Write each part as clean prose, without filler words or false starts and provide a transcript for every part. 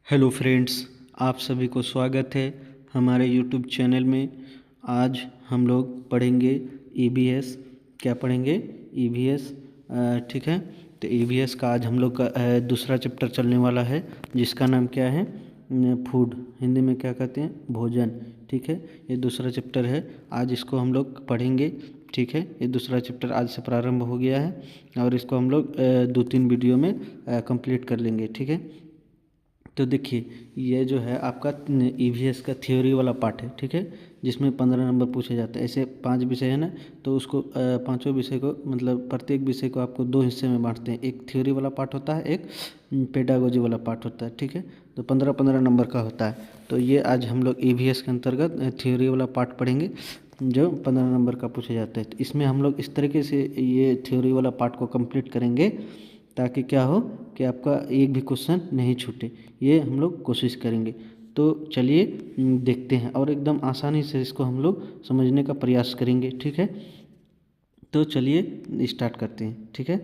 Hello friends, आप सभी को स्वागत है हमारे यूट्यूब चैनल में। आज हम लोग पढ़ेंगे ईवीएस। क्या पढ़ेंगे? ईवीएस। ठीक है। तो ईवीएस का आज हम लोग का दूसरा चैप्टर चलने वाला है, जिसका नाम क्या है? फूड। हिंदी में क्या कहते हैं? भोजन। ठीक है, ये दूसरा चैप्टर है। आज इसको हम लोग पढ़ेंगे। ठीक है, ये दूसरा चैप्टर आज से प्रारंभ हो गया है और इसको हम लोग 2-3 वीडियो में कंप्लीट कर लेंगे। ठीक है। तो देखिए, ये जो है आपका ईवीएस का थ्योरी वाला पार्ट है। ठीक है, जिसमें 15 नंबर पूछे जाते हैं। ऐसे 5 विषय है ना, तो उसको पांचों विषय को मतलब प्रत्येक विषय को आपको 2 हिस्से में बांटते हैं। एक थ्योरी वाला पार्ट होता है, एक पेडागोजी वाला पार्ट होता है। ठीक है, तो 15-15 नंबर का होता है। तो ये आज हम लोग ईवीएस के अंतर्गत थ्योरी वाला पार्ट पढ़ेंगे, जो 15 नंबर का पूछे जाता है। तो इसमें हम लोग इस तरीके से ये थ्योरी वाला पार्ट को कंप्लीट करेंगे ताकि क्या हो कि आपका एक भी क्वेश्चन नहीं छूटे। ये हम लोग कोशिश करेंगे। तो चलिए देखते हैं और एकदम आसानी से इसको हम लोग समझने का प्रयास करेंगे। ठीक है, तो चलिए स्टार्ट करते हैं। ठीक है,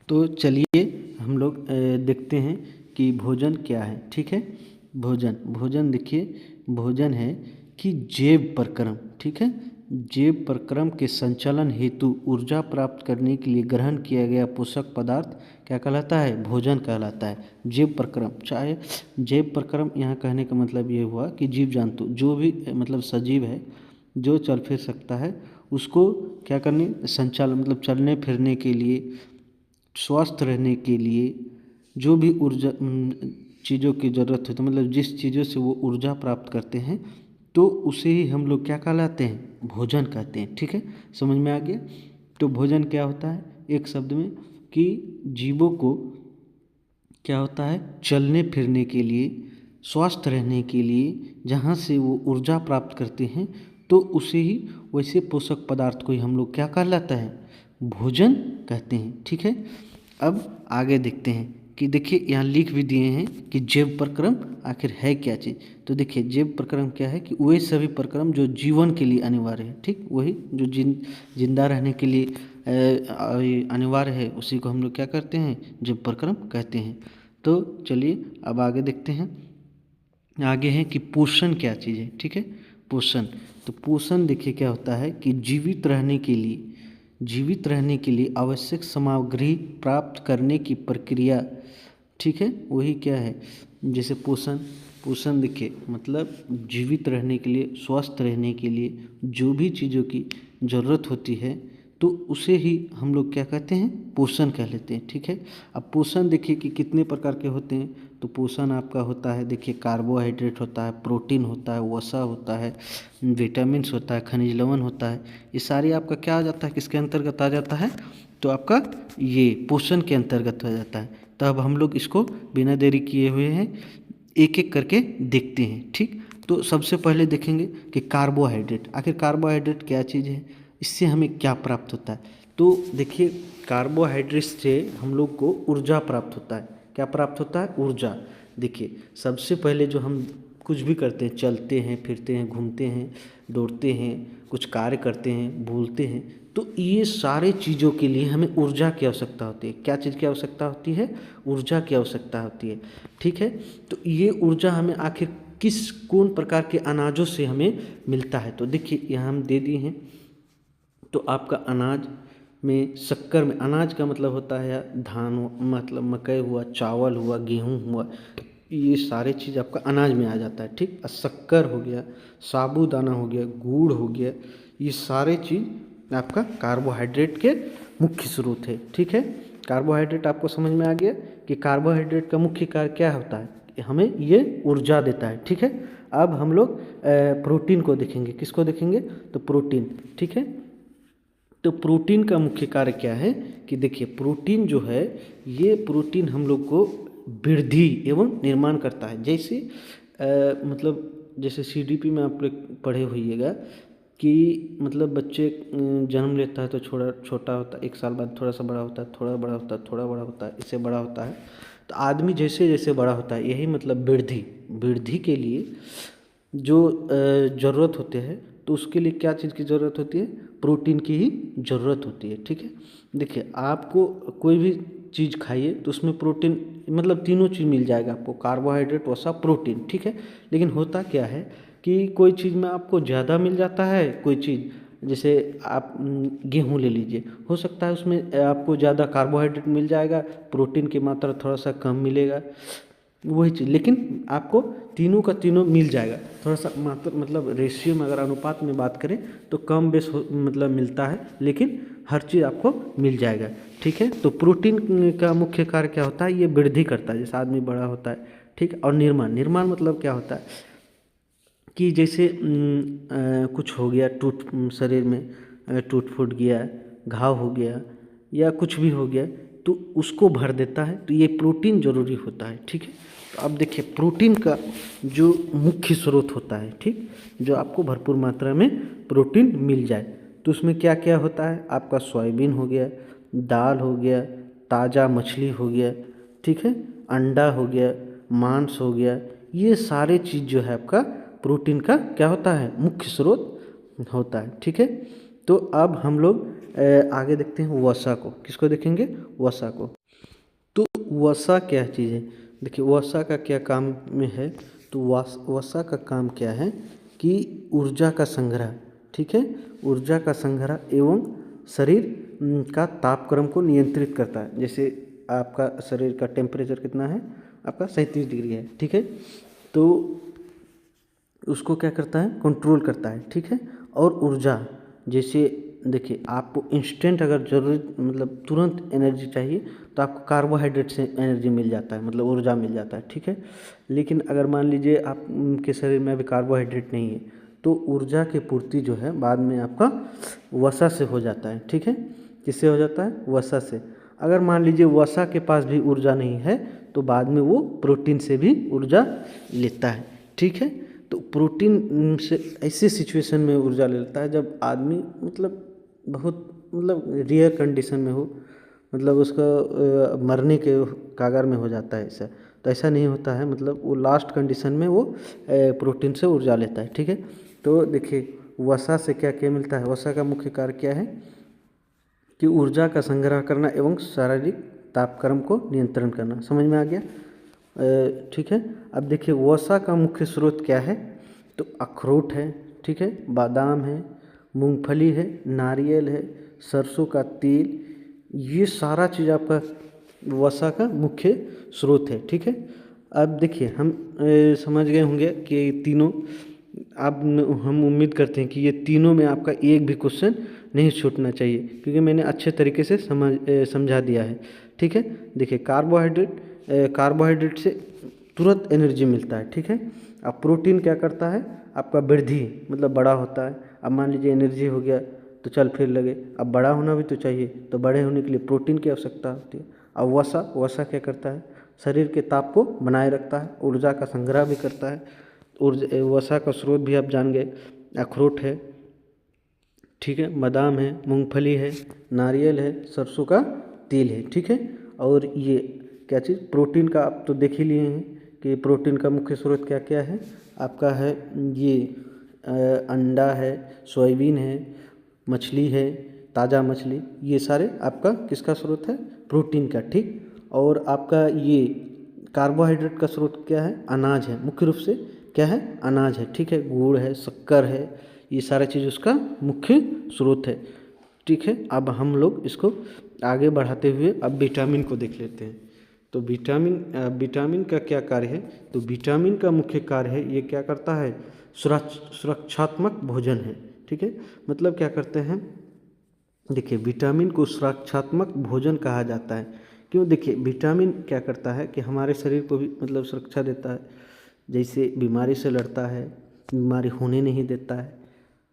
तो चलिए हम लोग देखते हैं कि भोजन क्या है। ठीक है, भोजन भोजन देखिए, भोजन है कि जैव प्रक्रम। ठीक है, जैव प्रक्रम के संचालन हेतु ऊर्जा प्राप्त करने के लिए ग्रहण किया गया पोषक पदार्थ क्या कहलाता है? भोजन कहलाता है। जैव प्रक्रम, चाहे जैव प्रक्रम यहाँ कहने का मतलब ये हुआ कि जीव जंतु जो भी मतलब सजीव है, जो चल फिर सकता है, उसको क्या करने संचालन मतलब चलने फिरने के लिए, स्वस्थ रहने के लिए जो भी ऊर्जा चीज़ों की ज़रूरत होती है, मतलब जिस चीज़ों से वो ऊर्जा प्राप्त करते हैं, तो उसे ही हम लोग क्या कहलाते हैं? भोजन कहते हैं। ठीक है, समझ में आ गया? तो भोजन क्या होता है एक शब्द में? कि जीवों को क्या होता है? चलने फिरने के लिए, स्वस्थ रहने के लिए जहाँ से वो ऊर्जा प्राप्त करते हैं, तो उसे ही वैसे पोषक पदार्थ को ही हम लोग क्या कहलाता है? भोजन कहते हैं। ठीक है, अब आगे देखते हैं कि देखिए यहाँ लिख भी दिए हैं कि जैव प्रक्रम आखिर है क्या चीज़। तो देखिए जैव प्रक्रम क्या है कि वही सभी प्रक्रम जो जीवन के लिए अनिवार्य है। ठीक, वही जो जिंदा रहने के लिए अनिवार्य है, उसी को हम लोग क्या करते हैं? जैव प्रक्रम कहते हैं। तो चलिए अब आगे देखते हैं। आगे है कि पोषण क्या चीज़ है। ठीक है, पोषण। तो पोषण देखिए क्या होता है कि जीवित रहने के लिए आवश्यक सामग्री प्राप्त करने की प्रक्रिया। ठीक है, वही क्या है? जैसे पोषण, पोषण देखिए मतलब जीवित रहने के लिए, स्वस्थ रहने के लिए जो भी चीज़ों की ज़रूरत होती है, तो उसे ही हम लोग क्या कहते हैं? पोषण कह लेते हैं। ठीक है, अब पोषण देखिए कि कितने प्रकार के होते हैं। तो पोषण आपका होता है, देखिए कार्बोहाइड्रेट होता है, प्रोटीन होता है, वसा होता है, विटामिन्स होता है, खनिज लवण होता है। ये सारी आपका क्या आ जाता है? किसके अंतर्गत आ जाता है? तो आपका ये पोषण के अंतर्गत हो जाता है। तब हम लोग इसको बिना देरी किए हुए हैं एक एक करके देखते हैं। ठीक, तो सबसे पहले देखेंगे कि कार्बोहाइड्रेट। आखिर कार्बोहाइड्रेट क्या चीज़ है, इससे हमें क्या प्राप्त होता है? तो देखिए कार्बोहाइड्रेट से हम लोग को ऊर्जा प्राप्त होता है। क्या प्राप्त होता है? ऊर्जा। देखिए सबसे पहले जो हम कुछ भी करते हैं, चलते हैं, फिरते हैं, घूमते हैं, दौड़ते हैं, कुछ कार्य करते हैं, बोलते हैं, तो ये सारे चीज़ों के लिए हमें ऊर्जा की आवश्यकता होती है। क्या चीज़ की आवश्यकता होती है? ऊर्जा की आवश्यकता होती है। ठीक है, तो ये ऊर्जा हमें आखिर किस कौन प्रकार के अनाजों से हमें मिलता है? तो देखिए यहाँ हम दे दिए हैं। तो आपका अनाज में, शक्कर में, अनाज का मतलब होता है धान, मतलब मकई हुआ, चावल हुआ, गेहूँ हुआ, ये सारे चीज़ आपका अनाज में आ जाता है। ठीक, शक्कर हो गया, साबूदाना हो गया, गुड़ हो गया, ये सारे चीज़ आपका कार्बोहाइड्रेट के मुख्य स्रोत है। ठीक है, कार्बोहाइड्रेट आपको समझ में आ गया कि कार्बोहाइड्रेट का मुख्य कार्य क्या होता है? हमें ये ऊर्जा देता है। ठीक है, अब हम लोग प्रोटीन को देखेंगे। किसको देखेंगे? तो प्रोटीन। ठीक है, तो प्रोटीन का मुख्य कार्य क्या है कि देखिए प्रोटीन जो है, ये प्रोटीन हम लोग को वृद्धि एवं निर्माण करता है। जैसे मतलब जैसे सीडीपी में आप लोग पढ़े होइएगा कि मतलब बच्चे जन्म लेता है तो छोटा छोटा होता है, 1 साल बाद थोड़ा सा बड़ा होता है, थोड़ा बड़ा होता है, थोड़ा बड़ा होता है, इससे बड़ा होता है। तो आदमी जैसे जैसे बड़ा होता है, यही मतलब वृद्धि, वृद्धि के लिए जो ज़रूरत होते हैं, तो उसके लिए क्या चीज़ की ज़रूरत होती है? प्रोटीन की ही ज़रूरत होती है। ठीक है, देखिए आपको कोई भी चीज़ खाइए तो उसमें प्रोटीन मतलब तीनों चीज़ मिल जाएगा आपको, कार्बोहाइड्रेट, वसा, प्रोटीन, ठीक है। लेकिन होता क्या है कि कोई चीज़ में आपको ज़्यादा मिल जाता है, कोई चीज़ जैसे आप गेहूँ ले लीजिए, हो सकता है उसमें आपको ज़्यादा कार्बोहाइड्रेट मिल जाएगा, प्रोटीन की मात्रा थोड़ा सा कम मिलेगा, वही चीज़, लेकिन आपको तीनों का तीनों मिल जाएगा। थोड़ा सा मात्र मतलब रेशियो में अगर अनुपात में बात करें तो कम बेस मतलब मिलता है, लेकिन हर चीज़ आपको मिल जाएगा, ठीक है। तो प्रोटीन का मुख्य कार्य क्या होता है, ये वृद्धि करता है, जैसे आदमी बड़ा होता है, ठीक है। और निर्माण, निर्माण मतलब क्या होता है कि जैसे कुछ हो गया टूट शरीर में टूट फूट गया, घाव हो गया या कुछ भी हो गया, तो उसको भर देता है, तो ये प्रोटीन जरूरी होता है, ठीक है। तो अब देखिए प्रोटीन का जो मुख्य स्रोत होता है, ठीक, जो आपको भरपूर मात्रा में प्रोटीन मिल जाए, तो उसमें क्या क्या होता है, आपका सोयाबीन हो गया, दाल हो गया, ताज़ा मछली हो गया, ठीक है, अंडा हो गया, मांस हो गया, ये सारे चीज़ जो है आपका प्रोटीन का क्या होता है, मुख्य स्रोत होता है, ठीक है। तो अब हम लोग आगे देखते हैं वसा को, किसको देखेंगे, वसा को। तो वसा क्या चीज़ है, देखिए वसा का क्या काम में है, तो वसा का काम क्या है कि ऊर्जा का संग्रह, ठीक है, ऊर्जा का संग्रह एवं शरीर का तापक्रम को नियंत्रित करता है। जैसे आपका शरीर का टेम्परेचर कितना है, आपका 37 डिग्री है, ठीक है, तो उसको क्या करता है, कंट्रोल करता है, ठीक है। और ऊर्जा, जैसे देखिए आपको इंस्टेंट अगर ज़रूरत मतलब तुरंत एनर्जी चाहिए तो आपको कार्बोहाइड्रेट से एनर्जी मिल जाता है, मतलब ऊर्जा मिल जाता है, ठीक है। लेकिन अगर मान लीजिए आपके शरीर में अभी कार्बोहाइड्रेट नहीं है, तो ऊर्जा की पूर्ति जो है बाद में आपका वसा से हो जाता है, ठीक है। किससे हो जाता है, वसा से। अगर मान लीजिए वसा के पास भी ऊर्जा नहीं है तो बाद में वो प्रोटीन से भी ऊर्जा लेता है, ठीक है। तो प्रोटीन से ऐसे सिचुएशन में ऊर्जा लेता है जब आदमी मतलब बहुत मतलब रेयर कंडीशन में हो, मतलब उसका मरने के कागार में हो जाता है ऐसा, तो ऐसा नहीं होता है, मतलब वो लास्ट कंडीशन में वो प्रोटीन से ऊर्जा लेता है, ठीक है। तो देखिए वसा से क्या क्या मिलता है, वसा का मुख्य कार्य क्या है कि ऊर्जा का संग्रह करना एवं शारीरिक तापक्रम को नियंत्रण करना, समझ में आ गया, ठीक है। अब देखिए वसा का मुख्य स्रोत क्या है, तो अखरोट है, ठीक है, बादाम है, मूंगफली है, नारियल है, सरसों का तेल, ये सारा चीज़ आपका वसा का मुख्य स्रोत है, ठीक है। अब देखिए हम समझ गए होंगे कि तीनों, अब हम उम्मीद करते हैं कि ये तीनों में आपका एक भी क्वेश्चन नहीं छूटना चाहिए, क्योंकि मैंने अच्छे तरीके से समझा दिया है, ठीक है। देखिए कार्बोहाइड्रेट से तुरंत एनर्जी मिलता है, ठीक है। अब प्रोटीन क्या करता है, आपका वृद्धि मतलब बड़ा होता है। अब मान लीजिए एनर्जी हो गया तो चल फिर लगे, अब बड़ा होना भी तो चाहिए, तो बड़े होने के लिए प्रोटीन की आवश्यकता होती है। अब वसा क्या करता है, शरीर के ताप को बनाए रखता है, ऊर्जा का संग्रह भी करता है। ऊर्जा वसा का स्रोत भी आप जान गए, अखरोट है, ठीक है, बादाम है, मूंगफली है, नारियल है, सरसों का तेल है, ठीक है। और ये क्या चीज़, प्रोटीन का आप तो देख ही लिए हैं कि प्रोटीन का मुख्य स्रोत क्या क्या है, आपका है ये अंडा है, सोयाबीन है, मछली है, ताज़ा मछली, ये सारे आपका किसका स्रोत है, प्रोटीन का, ठीक। और आपका ये कार्बोहाइड्रेट का स्रोत क्या है, अनाज है, मुख्य रूप से क्या है, अनाज है, ठीक है, गुड़ है, शक्कर है, ये सारा चीज़ उसका मुख्य स्रोत है, ठीक है। अब हम लोग इसको आगे बढ़ाते हुए अब विटामिन को देख लेते हैं। तो विटामिन का क्या कार्य है, तो विटामिन का मुख्य कार्य है, ये क्या करता है, सुरक्षात्मक भोजन है, ठीक है। मतलब क्या करते हैं, देखिए विटामिन को सुरक्षात्मक भोजन कहा जाता है। क्यों, देखिए विटामिन क्या करता है कि हमारे शरीर को भी मतलब सुरक्षा देता है, जैसे बीमारी से लड़ता है, बीमारी होने नहीं देता है।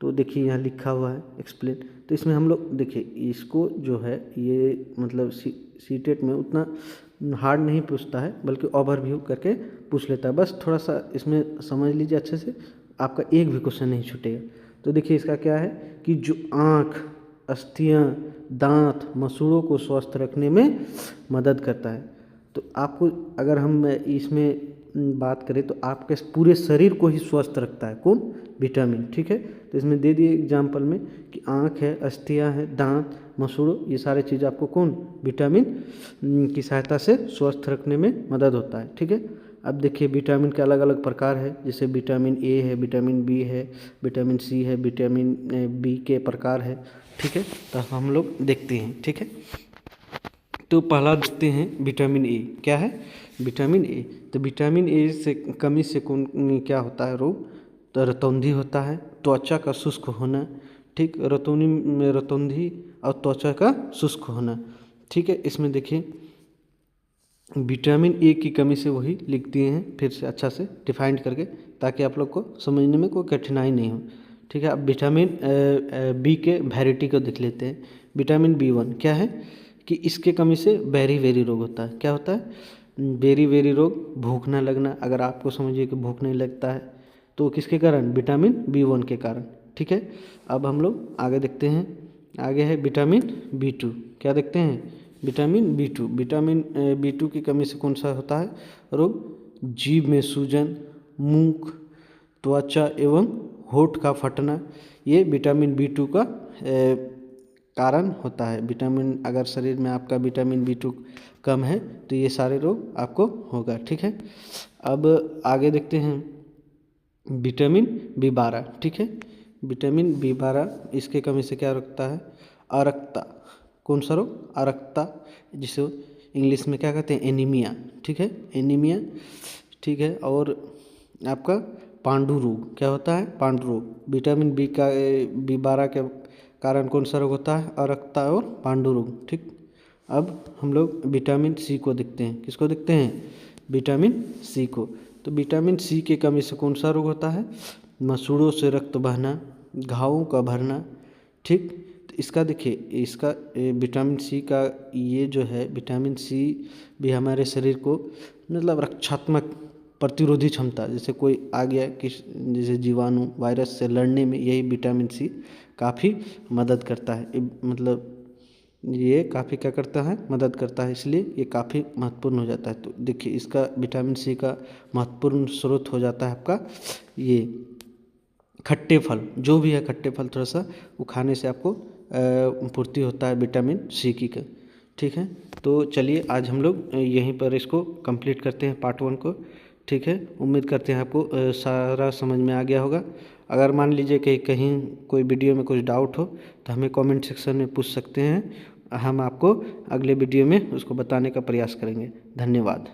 तो देखिए यहाँ लिखा हुआ है एक्सप्लेन, तो इसमें हम लोग देखिए इसको जो है ये मतलब सीटेट में उतना हार्ड नहीं पूछता है, बल्कि ओवरव्यू करके पूछ लेता है, बस थोड़ा सा इसमें समझ लीजिए अच्छे से, आपका एक भी क्वेश्चन नहीं छूटेगा। तो देखिए इसका क्या है कि जो आँख, अस्थियाँ, दांत, मसूड़ों को स्वस्थ रखने में मदद करता है। तो आपको अगर हम इसमें बात करें तो आपके पूरे शरीर को ही स्वस्थ रखता है कौन, विटामिन, ठीक है। तो इसमें दे दिए एग्जाम्पल में कि आँख है, अस्थियाँ है, दांत, मसूड़ों, ये सारे चीज़ आपको कौन विटामिन की सहायता से स्वस्थ रखने में मदद होता है। ठीक है, अब देखिए विटामिन के अलग अलग प्रकार है, जैसे विटामिन ए है, विटामिन बी है, विटामिन सी है, विटामिन बी के प्रकार है। ठीक है, तो हम लोग देखते हैं। ठीक है, तो पहला देखते हैं विटामिन ए क्या है। विटामिन ए, तो विटामिन ए से कमी से कौन क्या होता है रोग, तो रतौंधी होता है, त्वचा का शुष्क होना। ठीक, रतौंधी और त्वचा का शुष्क होना। ठीक है, इसमें देखिए विटामिन ए की कमी से वही लिख दिए हैं फिर से अच्छा से डिफाइंड करके, ताकि आप लोग को समझने में कोई कठिनाई नहीं हो। ठीक है, अब विटामिन बी के वैरायटी को देख लेते हैं। विटामिन B1 क्या है कि इसके कमी से बेरी रोग होता है। क्या होता है बेरी रोग, भूख ना लगना। अगर आपको समझिए कि भूख नहीं लगता है तो किसके कारण, विटामिन B1 के कारण। ठीक है, अब हम लोग आगे देखते हैं। आगे है विटामिन B2। क्या देखते हैं, विटामिन B2। विटामिन B2 की कमी से कौन सा होता है रोग, जीभ में सूजन, मुख, त्वचा एवं होठ का फटना, ये विटामिन B2 का कारण होता है। विटामिन, अगर शरीर में आपका विटामिन B2 कम है तो ये सारे रोग आपको होगा। ठीक है, अब आगे देखते हैं विटामिन B12। ठीक है, विटामिन B12 इसके कमी से क्या रखता है, अरक्ता। कौन सा रोग, अरक्ता, जिसे इंग्लिश में क्या कहते हैं, एनीमिया। ठीक है, एनीमिया। ठीक है, और आपका पांडु रोग, क्या होता है, पांडु रोग। विटामिन B12 के कारण कौन सा रोग होता है, अरक्ता और पांडु रोग। ठीक, अब हम लोग विटामिन सी को देखते हैं। किसको देखते हैं, विटामिन सी को। तो विटामिन सी की कमी से कौन सा रोग होता है, मसूड़ों से रक्त बहना, घावों का भरना। ठीक, तो इसका देखिए, इसका विटामिन सी का ये जो है, विटामिन सी भी हमारे शरीर को मतलब रक्षात्मक प्रतिरोधी क्षमता, जैसे कोई आ गया किस, जैसे जीवाणु वायरस से लड़ने में यही विटामिन सी काफ़ी मदद करता है। मतलब ये काफ़ी क्या करता है, मदद करता है, इसलिए ये काफ़ी महत्वपूर्ण हो जाता है। तो देखिए इसका विटामिन सी का महत्वपूर्ण स्रोत हो जाता है आपका ये खट्टे फल, जो भी है खट्टे फल, थोड़ा सा वो खाने से आपको पूर्ति होता है विटामिन सी की का। ठीक है, तो चलिए आज हम लोग यहीं पर इसको कंप्लीट करते हैं पार्ट 1 को। ठीक है, उम्मीद करते हैं आपको सारा समझ में आ गया होगा। अगर मान लीजिए कि कहीं कोई वीडियो में कुछ डाउट हो तो हमें कमेंट सेक्शन में पूछ सकते हैं, हम आपको अगले वीडियो में उसको बताने का प्रयास करेंगे। धन्यवाद।